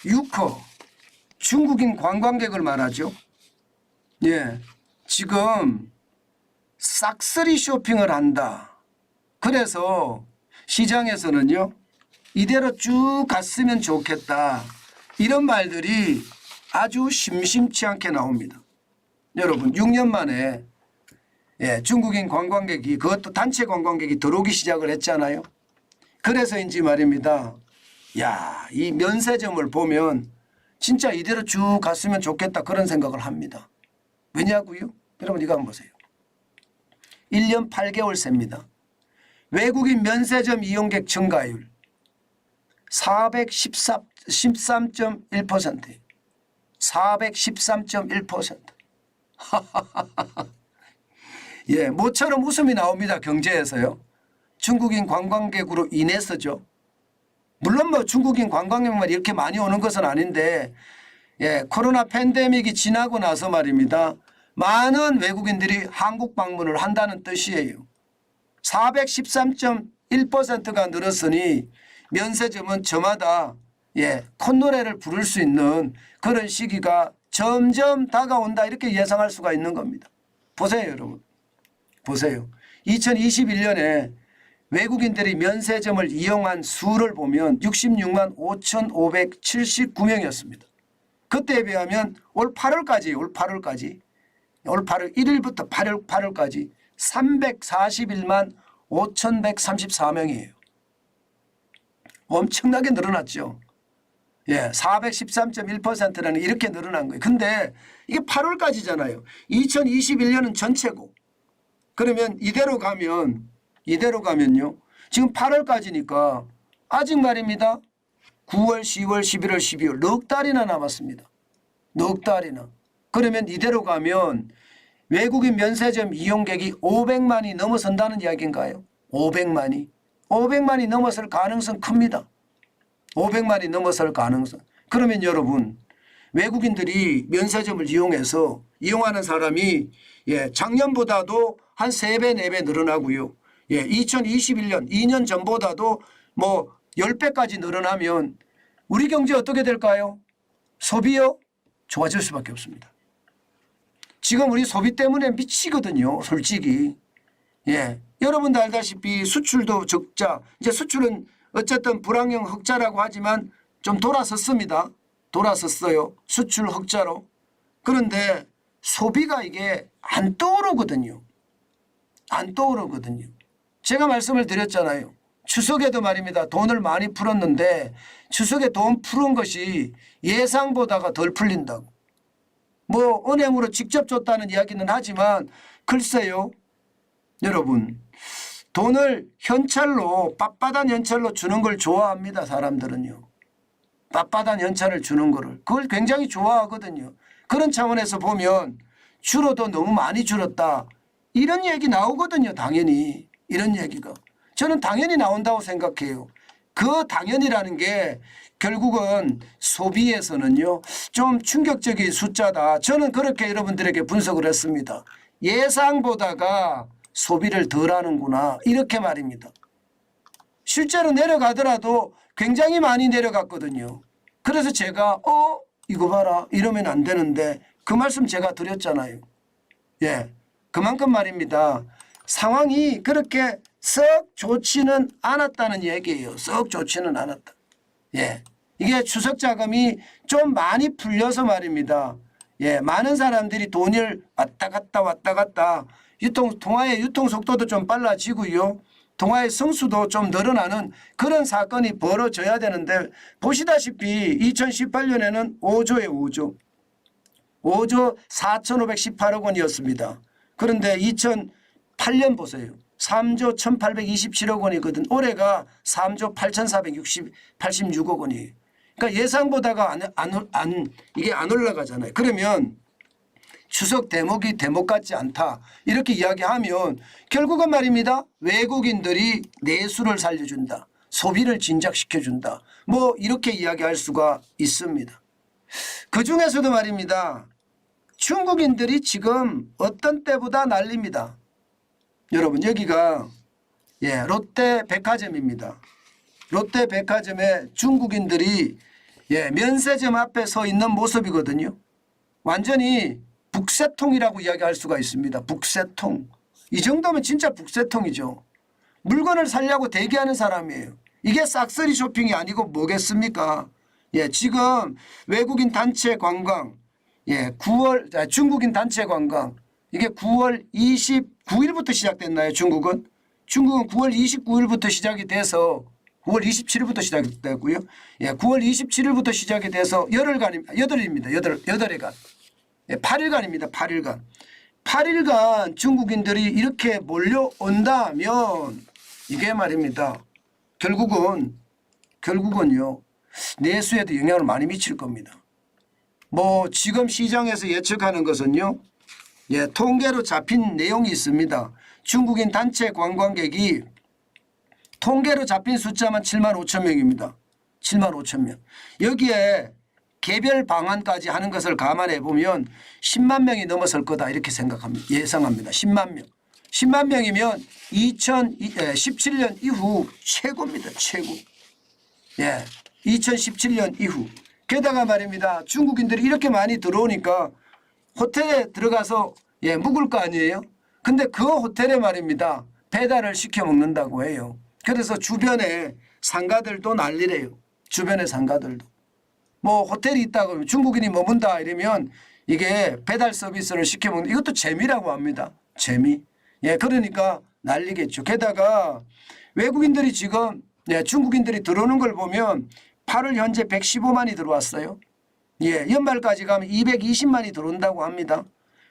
유커, 중국인 관광객을 말하죠. 예, 지금 싹쓸이 쇼핑을 한다. 그래서 시장에서는요, 이대로 쭉 갔으면 좋겠다. 이런 말들이 아주 심심치 않게 나옵니다. 여러분, 6년 만에 중국인 관광객이, 그것도 단체 관광객이 들어오기 시작을 했잖아요. 그래서인지 말입니다. 야, 이 면세점을 보면 진짜 이대로 쭉 갔으면 좋겠다, 그런 생각을 합니다. 왜냐고요? 여러분, 이거 한번 보세요. 1년 8개월 새입니다. 외국인 면세점 이용객 증가율 413.1%. 413.1%. 예, 모처럼 웃음이 나옵니다. 경제에서요. 중국인 관광객으로 인해서죠. 물론 뭐 중국인 관광객만 이렇게 많이 오는 것은 아닌데, 예, 코로나 팬데믹이 지나고 나서 말입니다. 많은 외국인들이 한국 방문을 한다는 뜻이에요. 413.1%가 늘었으니 면세점은 저마다 콧노래를 부를 수 있는 그런 시기가 점점 다가온다, 이렇게 예상할 수가 있는 겁니다. 보세요, 여러분. 보세요. 2021년에 외국인들이 면세점을 이용한 수를 보면 66만 5,579명이었습니다. 그때에 비하면 올 8월까지 올 8월 1일부터 8월까지 341만 5,134명이에요. 엄청나게 늘어났죠. 예, 413.1%라는 이렇게 늘어난 거예요. 근데 이게 8월까지잖아요. 2021년은 전체고. 그러면 이대로 가면요. 지금 8월까지니까 아직 말입니다. 9월, 10월, 11월, 12월 넉 달이나 남았습니다. 넉 달이나. 그러면 이대로 가면 외국인 면세점 이용객이 500만이 넘어선다는 이야기인가요? 500만이. 500만이 넘어설 가능성 큽니다. 500만이 넘어설 가능성. 그러면 여러분, 외국인들이 면세점을 이용하는 사람이 작년보다도 한 3배, 4배 늘어나고요. 2021년, 2년 전보다도 뭐 10배까지 늘어나면 우리 경제 어떻게 될까요? 소비요? 좋아질 수밖에 없습니다. 지금 우리 소비 때문에 미치거든요, 솔직히. 여러분도 알다시피 수출도 적자. 이제 수출은 어쨌든 불황형 흑자라고 하지만 좀 돌아섰습니다. 돌아섰어요. 수출 흑자로. 그런데 소비가 이게 안 떠오르거든요. 안 떠오르거든요. 제가 말씀을 드렸잖아요. 추석에도 말입니다. 돈을 많이 풀었는데 추석에 돈 푸른 것이 예상보다가 덜 풀린다고. 뭐 은행으로 직접 줬다는 이야기는 하지만 글쎄요. 여러분, 돈을 현찰로, 빳빳한 현찰로 주는 걸 좋아합니다. 사람들은요. 빳빳한 현찰을 주는 거를. 그걸 굉장히 좋아하거든요. 그런 차원에서 보면 줄어도 너무 많이 줄었다, 이런 얘기 나오거든요. 당연히. 이런 얘기가. 저는 당연히 나온다고 생각해요. 그 당연이라는 게 결국은 소비에서는요, 좀 충격적인 숫자다. 저는 그렇게 여러분들에게 분석을 했습니다. 예상보다가 소비를 덜 하는구나, 이렇게 말입니다. 실제로 내려가더라도 굉장히 많이 내려갔거든요. 그래서 제가 이거 봐라, 이러면 안 되는데 그 말씀 제가 드렸잖아요. 그만큼 말입니다. 상황이 그렇게 썩 좋지는 않았다는 얘기예요. 썩 좋지는 않았다. 이게 추석 자금이 좀 많이 풀려서 말입니다. 많은 사람들이 돈을 왔다 갔다 통화의 유통 속도도 좀 빨라지고요. 통화의 성수도 좀 늘어나는 그런 사건이 벌어져야 되는데, 보시다시피 2018년에는 5조 4,518억 원이었습니다. 그런데 2008년 보세요. 3조 1,827억 원이거든. 올해가 3조 8,486억 원이에요. 그러니까 예상보다가 이게 안 올라가잖아요. 그러면 추석 대목이 대목 같지 않다, 이렇게 이야기하면 결국은 말입니다. 외국인들이 내수를 살려준다, 소비를 진작시켜준다, 뭐 이렇게 이야기할 수가 있습니다. 그중에서도 말입니다. 중국인들이 지금 어떤 때보다 난립니다. 여러분, 여기가 롯데 백화점입니다. 롯데 백화점에 중국인들이 예, 면세점 앞에 서 있는 모습이거든요. 완전히 북새통이라고 이야기할 수가 있습니다. 북새통. 이 정도면 진짜 북새통이죠. 물건을 살려고 대기하는 사람이에요. 이게 싹쓸이 쇼핑이 아니고 뭐겠습니까? 예, 지금 외국인 단체 관광, 예, 중국인 단체 관광, 이게 9월 29일부터 시작됐나요, 중국은? 중국은 9월 29일부터 시작이 돼서 9월 27일부터 시작이 됐고요. 예, 9월 27일부터 시작이 돼서 열흘간입니다. 8회간. 예, 8일간입니다. 8일간. 8일간 중국인들이 이렇게 몰려온다면 이게 말입니다. 결국은요. 내수에도 영향을 많이 미칠 겁니다. 뭐 지금 시장에서 예측하는 것은요. 예, 통계로 잡힌 내용이 있습니다. 중국인 단체 관광객이 통계로 잡힌 숫자만 7만 5천 명입니다. 7만 5천 명. 여기에 개별 방안까지 하는 것을 감안해 보면 10만 명이 넘어설 거다 이렇게 예상합니다. 10만 명. 10만 명이면 2017년 이후 최고입니다. 최고. 예, 2017년 이후. 게다가 말입니다. 중국인들이 이렇게 많이 들어오니까 호텔에 들어가서 예, 묵을 거 아니에요. 근데 그 호텔에 말입니다. 배달을 시켜 먹는다고 해요. 그래서 주변에 상가들도 난리래요. 주변의 상가들도. 뭐 호텔이 있다 그러면 중국인이 머문다 이러면 이게 배달 서비스를 시켜 먹는 이것도 재미라고 합니다. 재미. 예, 그러니까 난리겠죠. 게다가 외국인들이 지금 예, 중국인들이 들어오는 걸 보면 8월 현재 115만이 들어왔어요. 예, 연말까지 가면 220만이 들어온다고 합니다.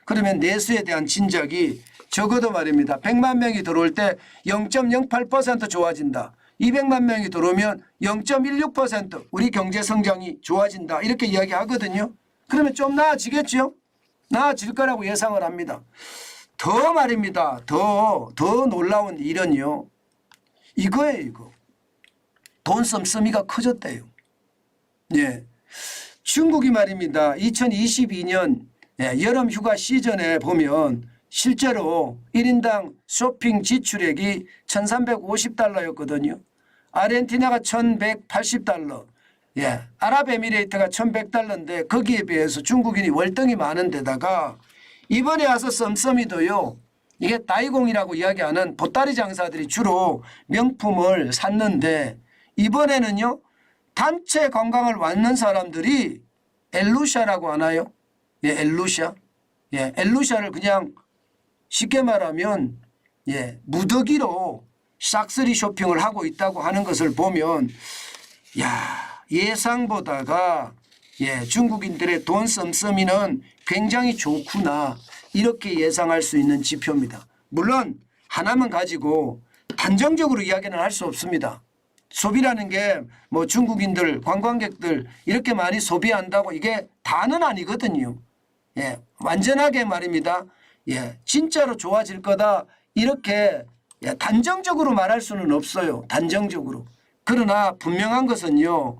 그러면 내수에 대한 진작이 적어도 말입니다. 100만 명이 들어올 때 0.08% 좋아진다. 200만 명이 들어오면 0.16% 우리 경제 성장이 좋아진다. 이렇게 이야기하거든요. 그러면 좀 나아지겠죠? 나아질 거라고 예상을 합니다. 더 말입니다. 더 놀라운 일은요. 이거예요. 이거. 돈 씀씀이가 커졌대요. 예. 중국이 말입니다. 2022년 여름 휴가 시즌에 보면 실제로 1인당 쇼핑 지출액이 1,350달러였거든요. 아르헨티나가 1,180달러, 예, 아랍에미레이트가 1,100달러인데 거기에 비해서 중국인이 월등히 많은 데다가 이번에 와서 썸썸이도요. 이게 다이공이라고 이야기하는 보따리 장사들이 주로 명품을 샀는데 이번에는요. 단체 관광을 왔는 사람들이 엘루샤라고 하나요? 예, 엘루샤. 예, 엘루샤를 그냥 쉽게 말하면 예, 무더기로 싹쓸이 쇼핑을 하고 있다고 하는 것을 보면 야, 예상보다가 예, 중국인들의 돈 씀씀이는 굉장히 좋구나 이렇게 예상할 수 있는 지표입니다. 물론 하나만 가지고 단정적으로 이야기는 할 수 없습니다. 소비라는 게 뭐 중국인들 관광객들 이렇게 많이 소비한다고 이게 다는 아니거든요. 예, 완전하게 말입니다. 예, 진짜로 좋아질 거다 이렇게 예, 단정적으로 말할 수는 없어요. 단정적으로. 그러나 분명한 것은요.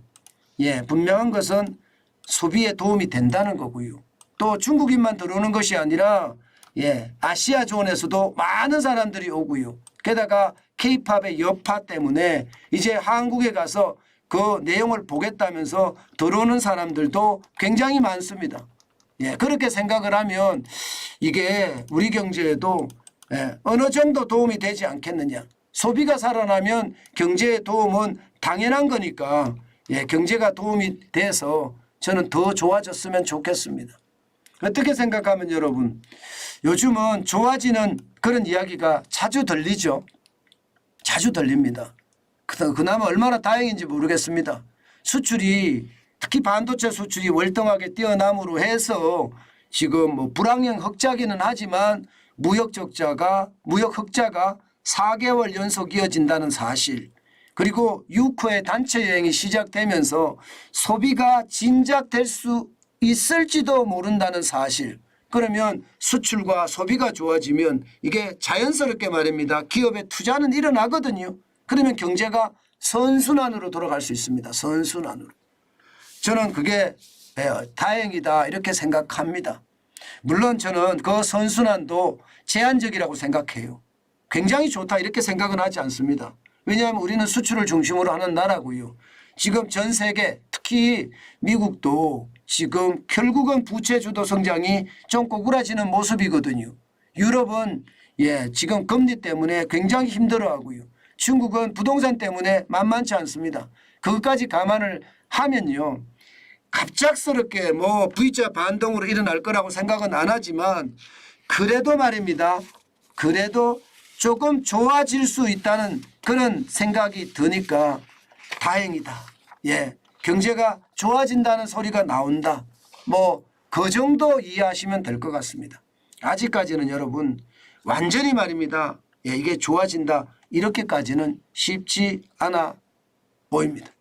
예, 분명한 것은 소비에 도움이 된다는 거고요. 또 중국인만 들어오는 것이 아니라 예, 아시아 존에서도 많은 사람들이 오고요. 게다가 K-팝의 여파 때문에 이제 한국에 가서 그 내용을 보겠다면서 들어오는 사람들도 굉장히 많습니다. 예, 그렇게 생각을 하면 이게 우리 경제에도 예, 어느 정도 도움이 되지 않겠느냐. 소비가 살아나면 경제의 도움은 당연한 거니까 예, 경제가 도움이 돼서 저는 더 좋아졌으면 좋겠습니다. 어떻게 생각하면 여러분 요즘은 좋아지는 그런 이야기가 자주 들리죠. 자주 들립니다. 그나마 얼마나 다행인지 모르겠습니다. 수출이 특히 반도체 수출이 월등하게 뛰어남으로 해서 지금 뭐 불황형 흑자기는 하지만 무역 흑자가 4개월 연속 이어진다는 사실 그리고 6호의 단체 여행이 시작되면서 소비가 진작될 수 있을지도 모른다는 사실 그러면 수출과 소비가 좋아지면 이게 자연스럽게 말입니다. 기업의 투자는 일어나거든요. 그러면 경제가 선순환으로 돌아갈 수 있습니다. 선순환으로. 저는 그게 다행이다 이렇게 생각합니다. 물론 저는 그 선순환도 제한적이라고 생각해요. 굉장히 좋다 이렇게 생각은 하지 않습니다. 왜냐하면 우리는 수출을 중심으로 하는 나라고요. 지금 전 세계 특히 미국도 지금 결국은 부채 주도 성장이 좀 꼬꾸라지는 모습이거든요. 유럽은 지금 금리 때문에 굉장히 힘들어하고요. 중국은 부동산 때문에 만만치 않습니다. 그것까지 감안을 하면요. 갑작스럽게 뭐 V자 반동으로 일어날 거라고 생각은 안 하지만 그래도 말입니다. 그래도 조금 좋아질 수 있다는 그런 생각이 드니까 다행이다. 경제가 좋아진다는 소리가 나온다. 뭐 그 정도 이해하시면 될 것 같습니다. 아직까지는 여러분 완전히 말입니다. 이게 좋아진다 이렇게까지는 쉽지 않아 보입니다.